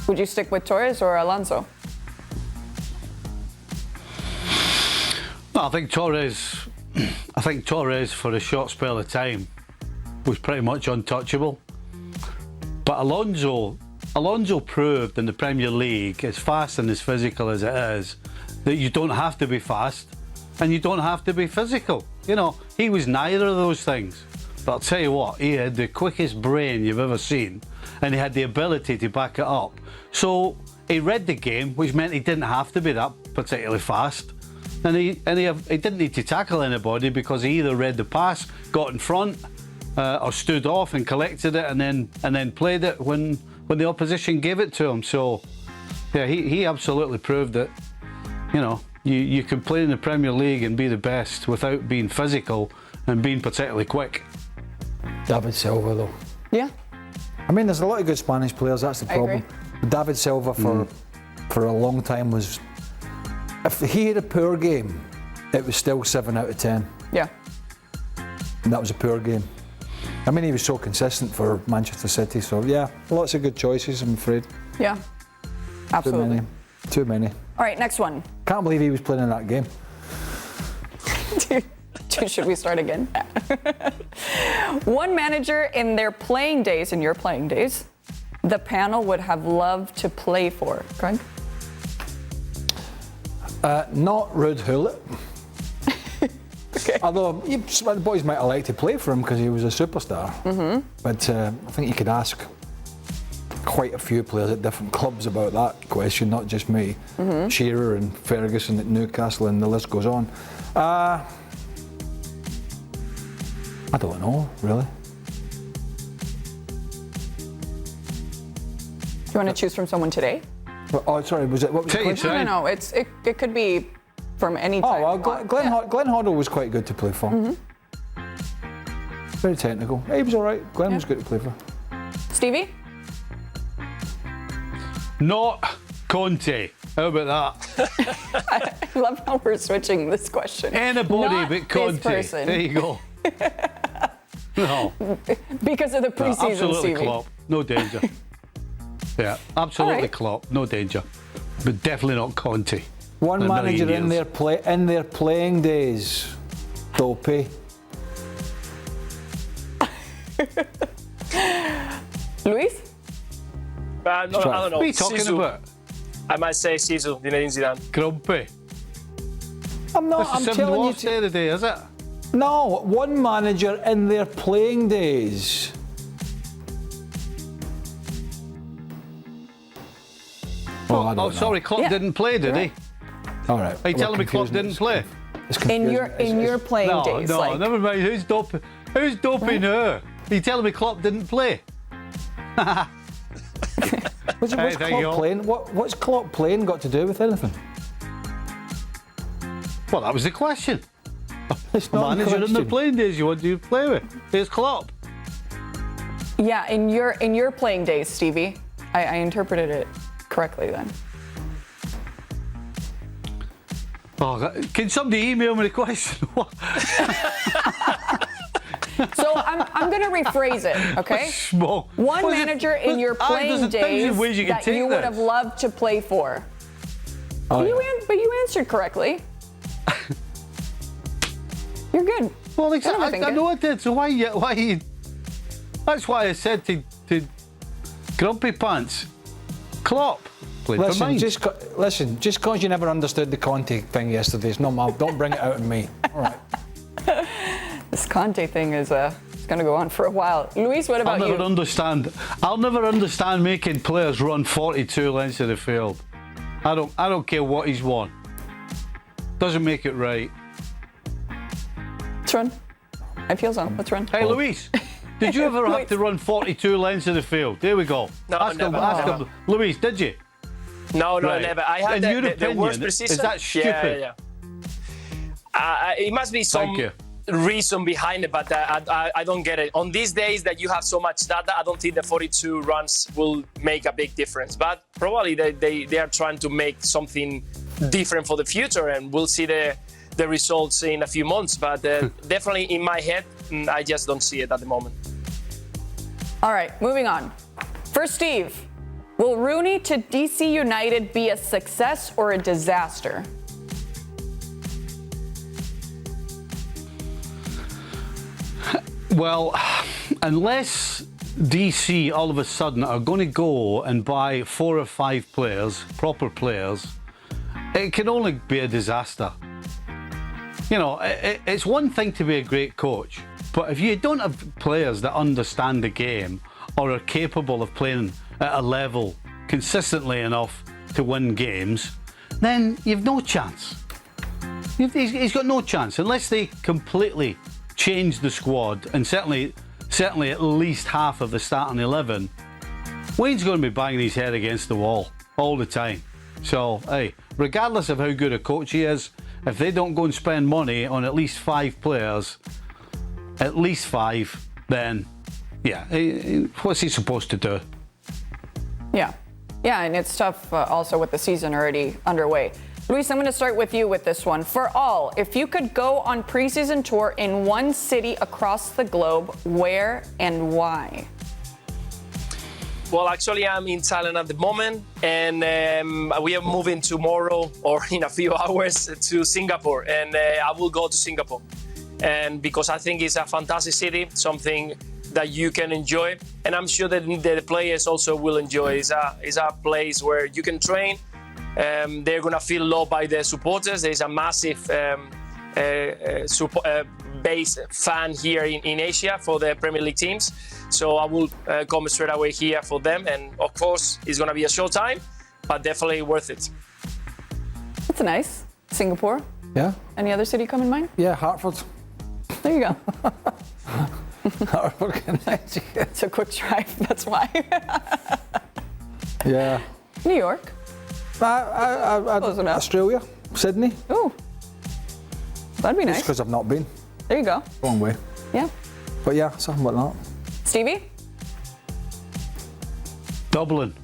would you stick with Torres or Alonso? No, I think Torres, for a short spell of time, was pretty much untouchable. But Alonso proved in the Premier League, as fast and as physical as it is, that you don't have to be fast and you don't have to be physical. You know, he was neither of those things. But I'll tell you what, he had the quickest brain you've ever seen, and he had the ability to back it up. So he read the game, which meant he didn't have to be that particularly fast. And he didn't need to tackle anybody because he either read the pass, got in front, or stood off and collected it, and then played it when the opposition gave it to him. So yeah, he absolutely proved that, you know, you can play in the Premier League and be the best without being physical and being particularly quick. David Silva, though. Yeah. I mean, there's a lot of good Spanish players. That's the problem. David Silva for a long time was. If he had a poor game, it was still 7 out of 10. Yeah. And that was a poor game. I mean, he was so consistent for Manchester City. So yeah, lots of good choices, I'm afraid. Yeah. Absolutely. Too many. All right, next one. Can't believe he was playing in that game. Should we start again? One manager in their playing days, in your playing days, the panel would have loved to play for. Craig? Not Ruud Gullit. Okay. Although the boys might have liked to play for him because he was a superstar. But I think you could ask quite a few players at different clubs about that question, not just me. Shearer and Ferguson at Newcastle, and the list goes on. I don't know, really. Do you want to choose from someone today? Oh, sorry, what was the question? No. It could be from any time. Oh, well, Glenn Hoddle was quite good to play for. Very technical. He was all right. Glenn was good to play for. Stevie? Not Conte. How about that? I love how we're switching this question. Anybody Not but Conte. this person. There you go. No. Because of the preseason, Absolutely Stevie. Klopp. No danger. Yeah, absolutely right. Klopp. No danger. But definitely not Conte. One In a million manager in years. their playing days. Dopey. Luis? I don't know. What are you talking Zizou. about? I might say Zizou, Zinedine Zidane. Grumpy. I'm That's the telling you. worst day of the day, is it? No, one manager in their playing days. I don't know. Sorry, Klopp didn't play, did he? All right. Are you telling me Klopp didn't play? In your playing days. No, never mind. Who's doping her? Are you telling me Klopp didn't play? What's Klopp playing? What's Klopp playing got to do with anything? Well, that was the question. It's not Manager in the question. playing days you want to play with. Here's Klopp. Yeah, in your playing days, Stevie. I interpreted it correctly then. Oh, can somebody email me the question? So I'm going to rephrase it, okay? One manager in your playing days that you would have loved to play for. But you answered correctly. You're good. Well, exactly. I know I did. So why? That's why I said to Grumpy Pants, Klopp. Listen, just because you never understood the Conte thing yesterday, it's not don't bring it out on me. All right. This Conte thing is going to go on for a while. Luis, what about you? I'll never understand making players run 42 lengths of the field. I don't care what he's won. Doesn't make it right. Let's run. I feel so. Let's run. Hey, Luis, did you ever have to run 42 lengths of the field? There we go. No, never. Luis, did you? No, Right. never. I had In your the worst opinion, preseason. is that stupid? Yeah. It must be some reason behind it, but I don't get it. On these days that you have so much data, I don't think the 42 runs will make a big difference. But probably they are trying to make something different for the future, and we'll see the results in a few months. But definitely in my head, I just don't see it at the moment. All right, moving on. For Steve, will Rooney to DC United be a success or a disaster? Well, unless DC all of a sudden are going to go and buy 4 or 5 players, proper players, it can only be a disaster. You know, it's one thing to be a great coach, but if you don't have players that understand the game or are capable of playing at a level consistently enough to win games, then you've no chance. He's got no chance unless they completely change the squad, and certainly at least half of the starting 11. Wayne's going to be banging his head against the wall all the time. So, hey, regardless of how good a coach he is, if they don't go and spend money on at least 5 players, then, yeah, what's he supposed to do? Yeah, and it's tough also with the season already underway. Luis, I'm going to start with you with this one. For all, if you could go on preseason tour in one city across the globe, where and why? Well, actually, I'm in Thailand at the moment, and we are moving tomorrow or in a few hours to Singapore, and I will go to Singapore. And because I think it's a fantastic city, something that you can enjoy, and I'm sure that the players also will enjoy. It's a place where you can train. They're gonna feel loved by their supporters. There's a massive base fan here in Asia for the Premier League teams. So I will come straight away here for them. And of course, it's going to be a short time, but definitely worth it. That's nice. Singapore. Yeah. Any other city come in mind? Yeah, Hartford. There you go. Hartford, Connecticut. It's a quick drive, that's why. Yeah. New York. Close enough. Australia, Sydney. Ooh. That'd be nice. Just because I've not been. There you go. Long way. Yeah. But yeah, something like that. Stevie? Dublin.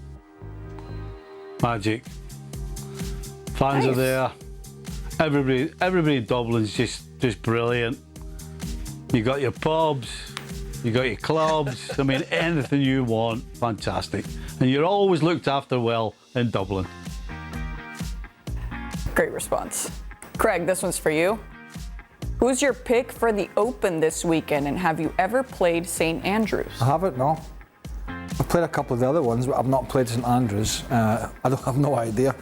Magic. Fans Nice. are there. Everybody in Dublin's just brilliant. You got your pubs, you got your clubs. I mean, anything you want, fantastic. And you're always looked after well in Dublin. Great response. Craig, this one's for you. Who's your pick for the Open this weekend, and have you ever played St. Andrews? I haven't, no. I've played a couple of the other ones, but I've not played St Andrews. I have no idea.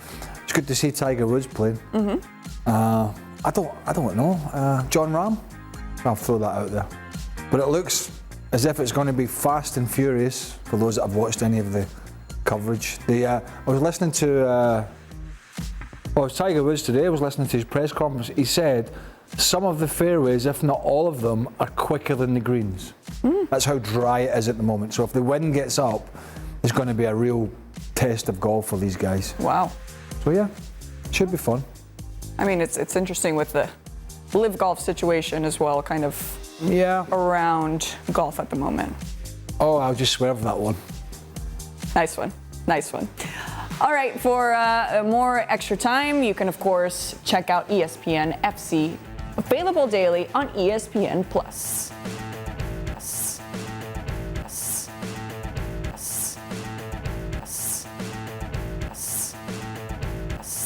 It's good to see Tiger Woods playing. I don't know. John Ram? I'll throw that out there. But it looks as if it's going to be fast and furious for those that have watched any of the coverage. I was listening to it was Tiger Woods today. I was listening to his press conference. He said some of the fairways, if not all of them, are quicker than the greens. That's how dry it is at the moment. So if the wind gets up, it's going to be a real test of golf for these guys. Wow. So yeah, should be fun. I mean, it's interesting with the live golf situation as well, kind of around golf at the moment. Oh, I'll just swerve that one. Nice one. Nice one. All right, for more extra time, you can, of course, check out ESPN FC, available daily on ESPN+.